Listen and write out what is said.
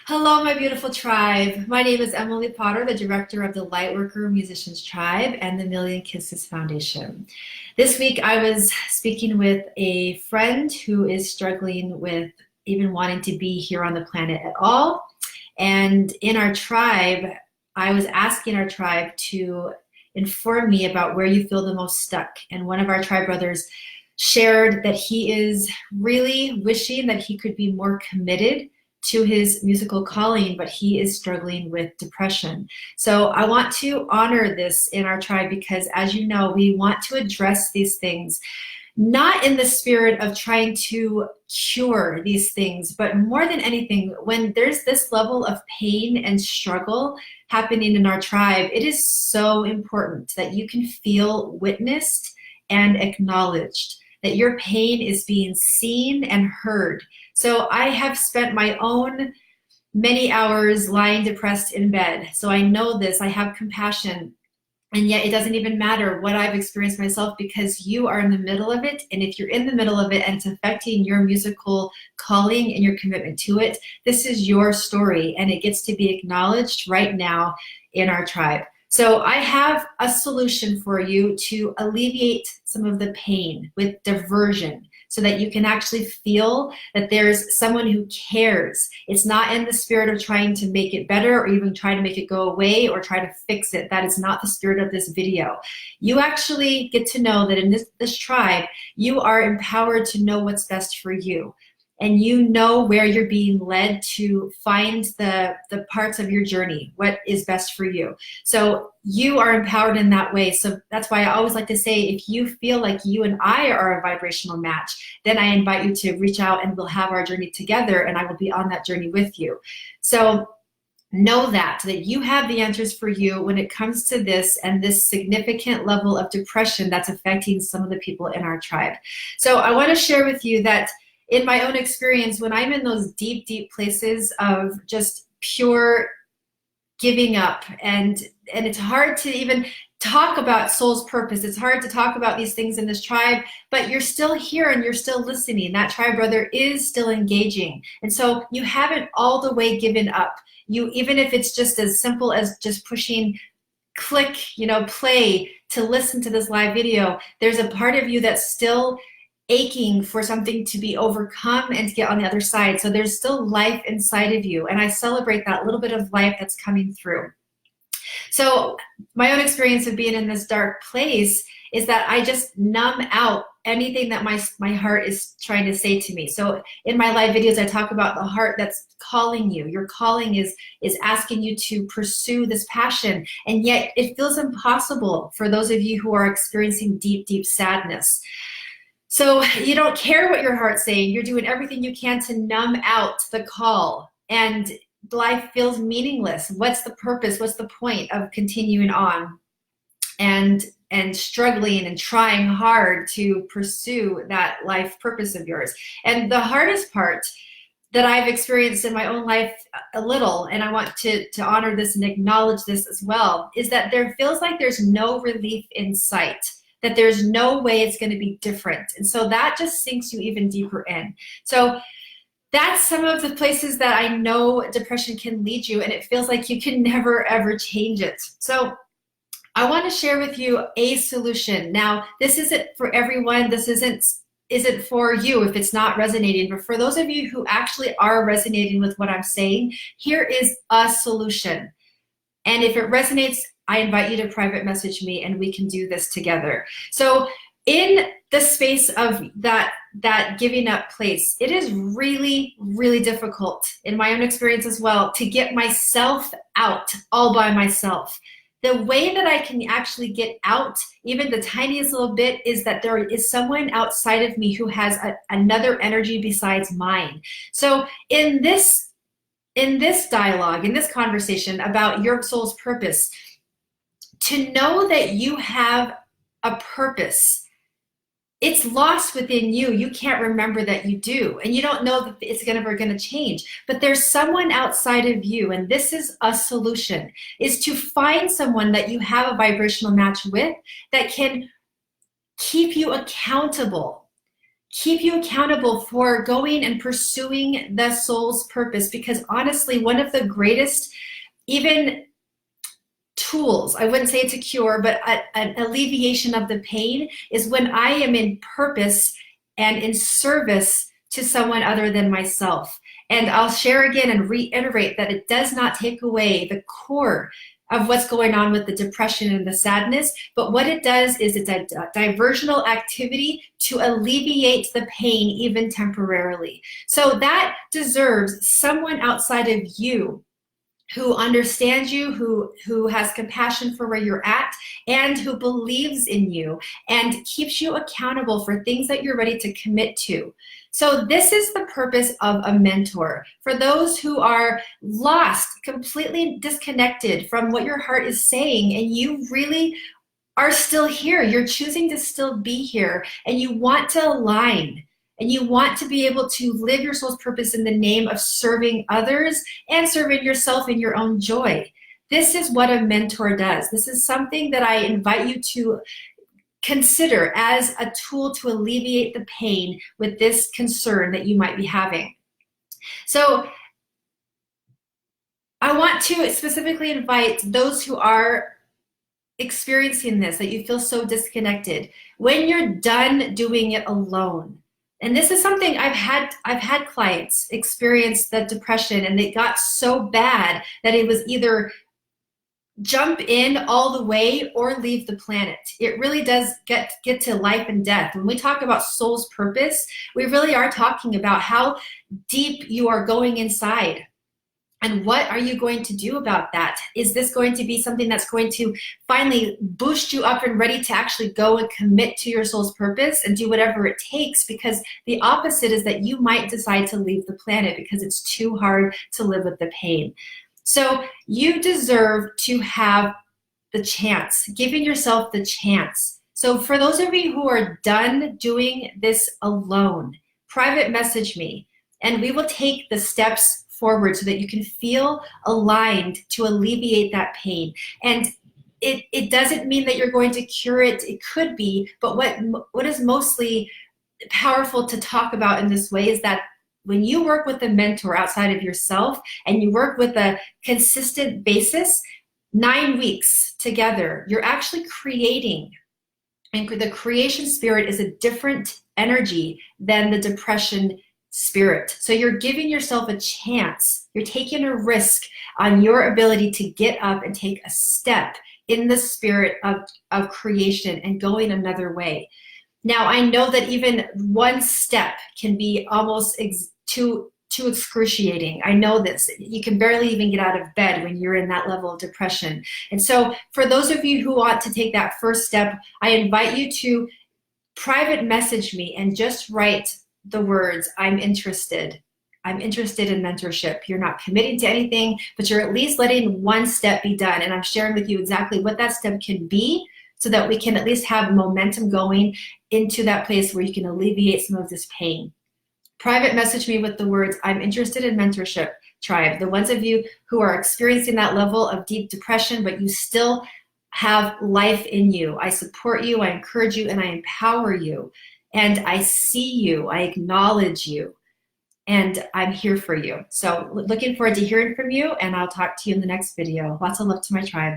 Hello, my beautiful tribe. My name is Emily Potter, the director of the Lightworker Musicians Tribe and the Million Kisses Foundation. This week, I was speaking with a friend who is struggling with even wanting to be here on the planet at all. And in our tribe, I was asking our tribe to inform me about where you feel the most stuck. And one of our tribe brothers shared that he is really wishing that he could be more committed to his musical calling, but he is struggling with depression. So I want to honor this in our tribe because, as you know, we want to address these things, not in the spirit of trying to cure these things, but more than anything, when there's this level of pain and struggle happening in our tribe, it is so important that you can feel witnessed and acknowledged, that your pain is being seen and heard. So I have spent my own many hours lying depressed in bed. So I know this, I have compassion. And yet it doesn't even matter what I've experienced myself because you are in the middle of it. And if you're in the middle of it and it's affecting your musical calling and your commitment to it, this is your story and it gets to be acknowledged right now in our tribe. So I have a solution for you to alleviate some of the pain with diversion so that you can actually feel that there's someone who cares. It's not in the spirit of trying to make it better or even trying to make it go away or try to fix it. That is not the spirit of this video. You actually get to know that in this tribe, you are empowered to know what's best for you. And you know where you're being led to find the parts of your journey, what is best for you. So you are empowered in that way. So that's why I always like to say, if you feel like you and I are a vibrational match, then I invite you to reach out and we'll have our journey together and I will be on that journey with you. So know that you have the answers for you when it comes to this and this significant level of depression that's affecting some of the people in our tribe. So I want to share with you that in my own experience, when I'm in those deep, deep places of just pure giving up, and it's hard to even talk about soul's purpose. It's hard to talk about these things in this tribe, but you're still here and you're still listening. That tribe brother is still engaging. And so you haven't all the way given up. You, even if it's just as simple as just pushing click, play to listen to this live video, there's a part of you that's still aching for something to be overcome and to get on the other side. So there's still life inside of you. And I celebrate that little bit of life that's coming through. So my own experience of being in this dark place is that I just numb out anything that my heart is trying to say to me. So in my live videos, I talk about the heart that's calling you. Your calling is asking you to pursue this passion. And yet it feels impossible for those of you who are experiencing deep, deep sadness. So you don't care what your heart's saying. You're doing everything you can to numb out the call, and life feels meaningless. What's the purpose? What's the point of continuing on and struggling and trying hard to pursue that life purpose of yours? And the hardest part that I've experienced in my own life a little, and I want to honor this and acknowledge this as well, is that there feels like there's no relief in sight, that there's no way it's going to be different. And so that just sinks you even deeper in. So that's some of the places that I know depression can lead you, and it feels like you can never, ever change it. So I want to share with you a solution. Now, this isn't for everyone. This isn't for you if it's not resonating, but for those of you who actually are resonating with what I'm saying, here is a solution. And if it resonates, I invite you to private message me and we can do this together. So in the space of that giving up place, it is really, really difficult, in my own experience as well, to get myself out all by myself. The way that I can actually get out, even the tiniest little bit, is that there is someone outside of me who has another energy besides mine. So in this dialogue, in this conversation about your soul's purpose, to know that you have a purpose, it's lost within you. You can't remember that you do, and you don't know that it's ever going to change. But there's someone outside of you, and this is a solution, is to find someone that you have a vibrational match with that can keep you accountable, keep you accountable for going and pursuing the soul's purpose. Because honestly, one of the greatest, even tools, I wouldn't say it's a cure, but an alleviation of the pain is when I am in purpose and in service to someone other than myself. And I'll share again and reiterate that it does not take away the core of what's going on with the depression and the sadness, but what it does is it's a diversional activity to alleviate the pain even temporarily. So that deserves someone outside of you who understands you, who has compassion for where you're at, and who believes in you and keeps you accountable for things that you're ready to commit to. So this is the purpose of a mentor. For those who are lost, completely disconnected from what your heart is saying, and you really are still here, you're choosing to still be here, and you want to align, and you want to be able to live your soul's purpose in the name of serving others and serving yourself in your own joy. This is what a mentor does. This is something that I invite you to consider as a tool to alleviate the pain with this concern that you might be having. So I want to specifically invite those who are experiencing this, that you feel so disconnected, when you're done doing it alone. And this is something I've had clients experience the depression, and it got so bad that it was either jump in all the way or leave the planet. It really does get to life and death. When we talk about soul's purpose, we really are talking about how deep you are going inside. And what are you going to do about that? Is this going to be something that's going to finally boost you up and ready to actually go and commit to your soul's purpose and do whatever it takes? Because the opposite is that you might decide to leave the planet because it's too hard to live with the pain. So you deserve to have the chance, giving yourself the chance. So for those of you who are done doing this alone, private message me, and we will take the steps forward so that you can feel aligned to alleviate that pain. And it doesn't mean that you're going to cure it. It could be, but what is mostly powerful to talk about in this way is that when you work with a mentor outside of yourself and you work with a consistent basis, 9 weeks together, you're actually creating. And the creation spirit is a different energy than the depression spirit. So you're giving yourself a chance. You're taking a risk on your ability to get up and take a step in the spirit of creation and going another way. Now, I know that even one step can be almost too excruciating. I know this. You can barely even get out of bed when you're in that level of depression. And so for those of you who want to take that first step, I invite you to private message me and just write the words, I'm interested. I'm interested in mentorship. You're not committing to anything, but you're at least letting one step be done. And I'm sharing with you exactly what that step can be so that we can at least have momentum going into that place where you can alleviate some of this pain. Private message me with the words, I'm interested in mentorship, tribe. The ones of you who are experiencing that level of deep depression, but you still have life in you. I support you, I encourage you, and I empower you. And I see you, I acknowledge you, and I'm here for you. So looking forward to hearing from you, and I'll talk to you in the next video. Lots of love to my tribe.